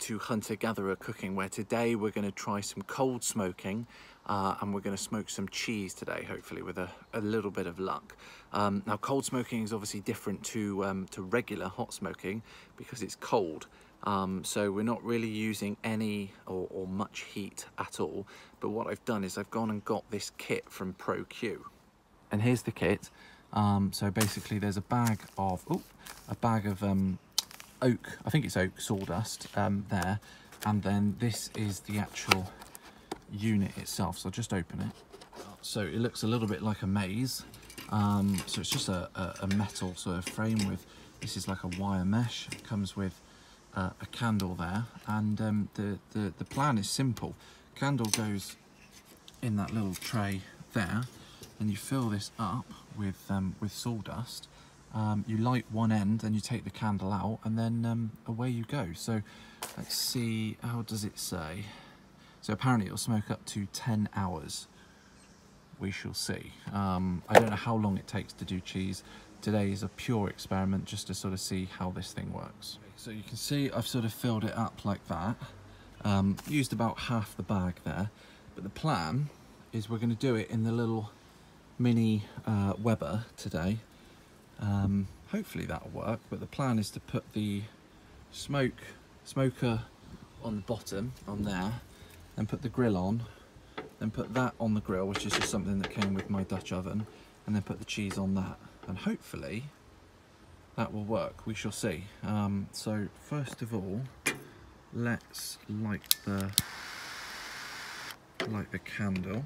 to Hunter Gatherer Cooking, where today we're going to try some cold smoking and we're going to smoke some cheese today, hopefully with a little bit of luck. Now cold smoking is obviously different to regular hot smoking because it's cold. So we're not really using any or much heat at all. But what I've done is I've gone and got this kit from ProQ. And here's the kit. So basically there's a bag of oak, I think it's oak sawdust there, and then this is the actual unit itself. So I'll just open it. So it looks a little bit like a maze. So it's just a metal sort of frame with, this is like a wire mesh. It comes with a candle there, and the plan is simple. Candle goes in that little tray there, and you fill this up with sawdust. You light one end and you take the candle out, and then away you go. So let's see, how does it say? So apparently it'll smoke up to 10 hours. We shall see. I don't know how long it takes to do cheese. Today is a pure experiment just to sort of see how this thing works. So you can see I've sort of filled it up like that. Used about half the bag there. But the plan is we're going to do it in the little mini Weber today. Hopefully that'll work, but the plan is to put the smoker on the bottom, on there, then put the grill on, then put that on the grill, which is just something that came with my Dutch oven, and then put the cheese on that, and hopefully that will work. We shall see. So first of all, let's light the candle,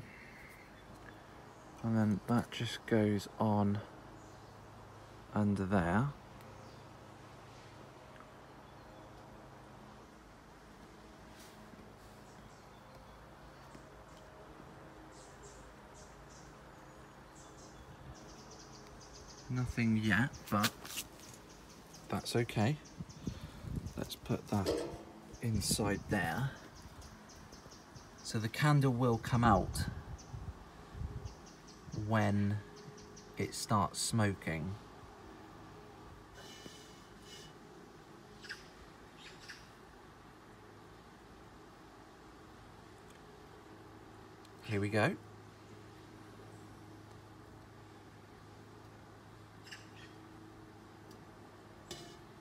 and then that just goes on under there. Nothing yet, but that's okay. Let's put that inside there. So the candle will come out when it starts smoking. Here we go.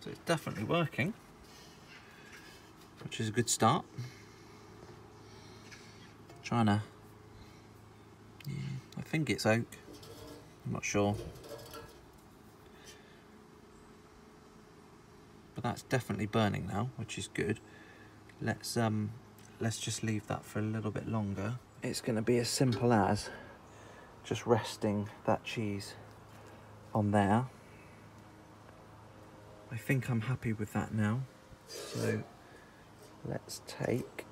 So it's definitely working, which is a good start. Trying to, I think it's oak, I'm not sure. But that's definitely burning now, which is good. Let's just leave that for a little bit longer. It's going to be as simple as just resting that cheese on there. I think I'm happy with that now. So let's take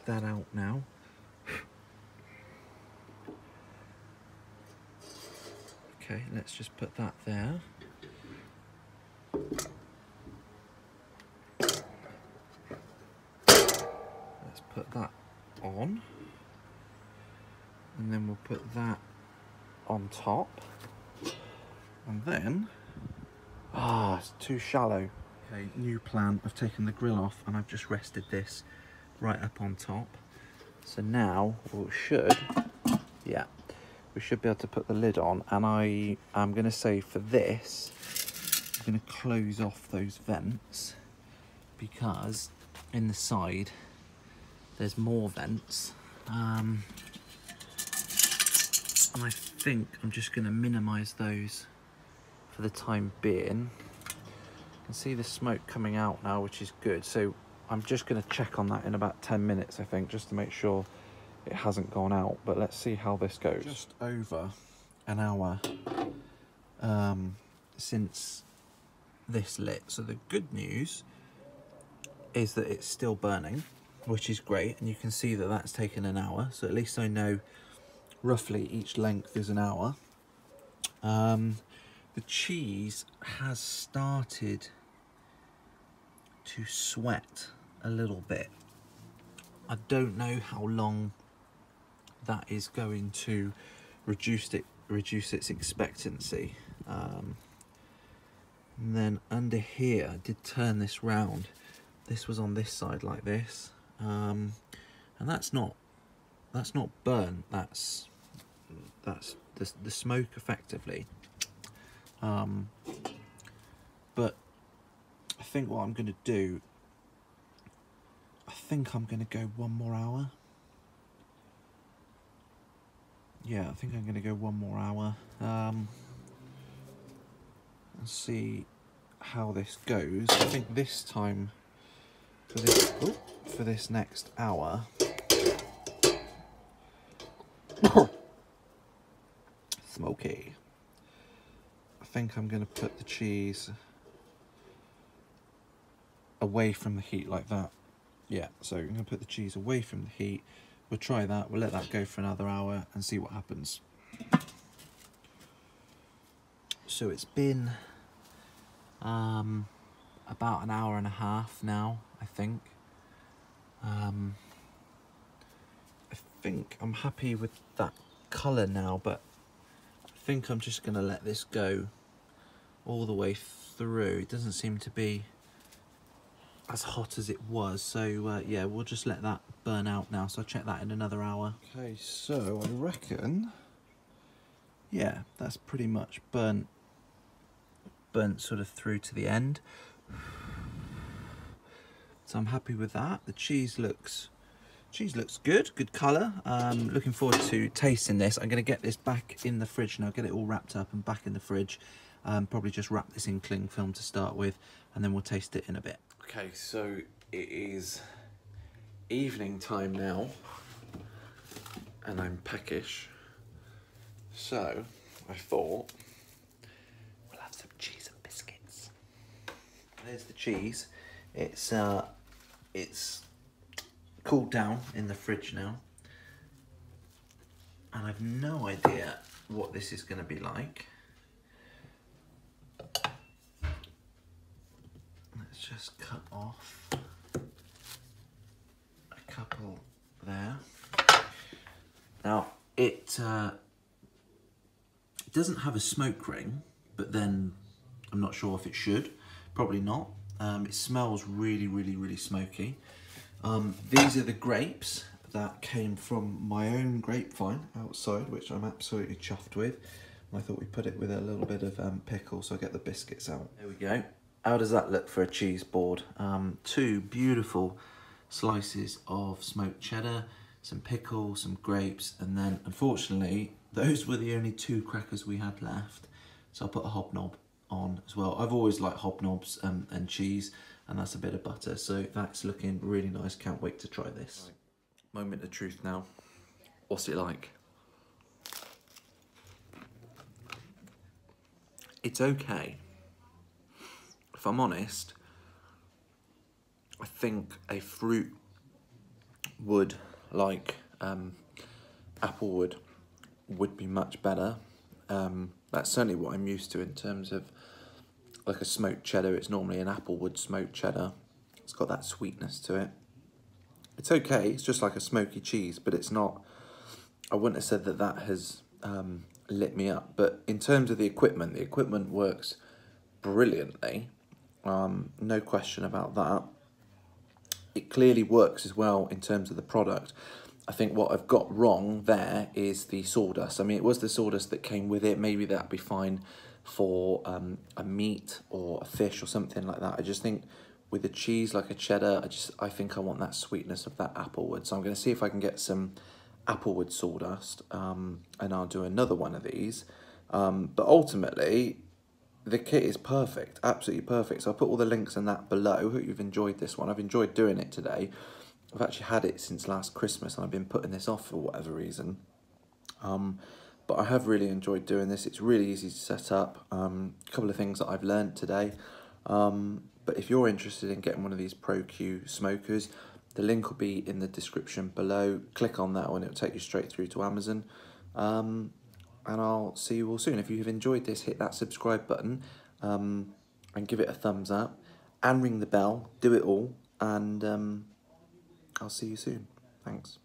that out now. Okay, let's just put that there. Let's put that on, and then we'll put that on top, and then it's too shallow. Okay, new plan. I've taken the grill off and I've just rested this right up on top. So now we should be able to put the lid on, and I am going to say for this I'm going to close off those vents because in the side there's more vents, and I think I'm just going to minimise those for the time being. You can see the smoke coming out now, which is good. So I'm just going to check on that in about 10 minutes, I think, just to make sure it hasn't gone out. But let's see how this goes. Just over an hour since this lit. So the good news is that it's still burning, which is great, and you can see that that's taken an hour, so at least I know roughly each length is an hour. The cheese has started to sweat a little bit. I don't know how long that is going to reduce its expectancy. And then under here, I did turn this round this was on this side like this, and that's not burnt. That's the smoke effectively. But I think what I'm going to do, I think I'm going to go 1 more hour. Yeah, I think I'm going to go 1 more hour and see how this goes. I think this time for this next hour, smoky. I think I'm going to put the cheese away from the heat like that. Yeah, so I'm going to put the cheese away from the heat. We'll try that, we'll let that go for another hour and see what happens. So it's been about an hour and a half now, I think. I think I'm happy with that colour now, but I think I'm just going to let this go all the way through. It doesn't seem to be as hot as it was, so yeah, we'll just let that burn out now. So I'll check that in another hour. Okay, so I reckon, yeah, that's pretty much burnt sort of through to the end. So I'm happy with that. The cheese looks good colour. Looking forward to tasting this. I'm going to get this back in the fridge now, get it all wrapped up and back in the fridge. Probably just wrap this in cling film to start with, and then we'll taste it in a bit. Okay, so it is evening time now, and I'm peckish. So I thought we'll have some cheese and biscuits. There's the cheese. It's cooled down in the fridge now, and I've no idea what this is going to be like. Let's just cut off a couple there. Now it doesn't have a smoke ring, but then I'm not sure if it should. Probably not. It smells really smoky. These are the grapes that came from my own grapevine outside, which I'm absolutely chuffed with. And I thought we'd put it with a little bit of pickle, so I get the biscuits out. There we go. How does that look for a cheese board? 2 beautiful slices of smoked cheddar, some pickle, some grapes, and then unfortunately those were the only 2 crackers we had left, so I'll put a hobnob on as well. I've always liked hobnobs and cheese, and that's a bit of butter, so that's looking really nice. Can't wait to try this. Right. Moment of truth now. What's it like? It's okay. If I'm honest, I think a fruit would, like applewood, would be much better. That's certainly what I'm used to in terms of like a smoked cheddar. It's normally an applewood smoked cheddar. It's got that sweetness to it. It's okay, it's just like a smoky cheese, but it's not, I wouldn't have said that that has lit me up. But in terms of the equipment works brilliantly. No question about that. It clearly works as well in terms of the product. I think what I've got wrong there is the sawdust. I mean, it was the sawdust that came with it. Maybe that'd be fine for a meat or a fish or something like that. I just think with the cheese, like a cheddar, I think I want that sweetness of that applewood. So I'm going to see if I can get some applewood sawdust, and I'll do another one of these. But ultimately, the kit is perfect, absolutely perfect. So I'll put all the links in that below. Hope you've enjoyed this one. I've enjoyed doing it today. I've actually had it since last Christmas, and I've been putting this off for whatever reason. But I have really enjoyed doing this. It's really easy to set up. A couple of things that I've learned today. But if you're interested in getting one of these ProQ smokers, the link will be in the description below. Click on that one, it'll take you straight through to Amazon. And I'll see you all soon. If you have enjoyed this, hit that subscribe button and give it a thumbs up. And ring the bell, do it all. And I'll see you soon. Thanks.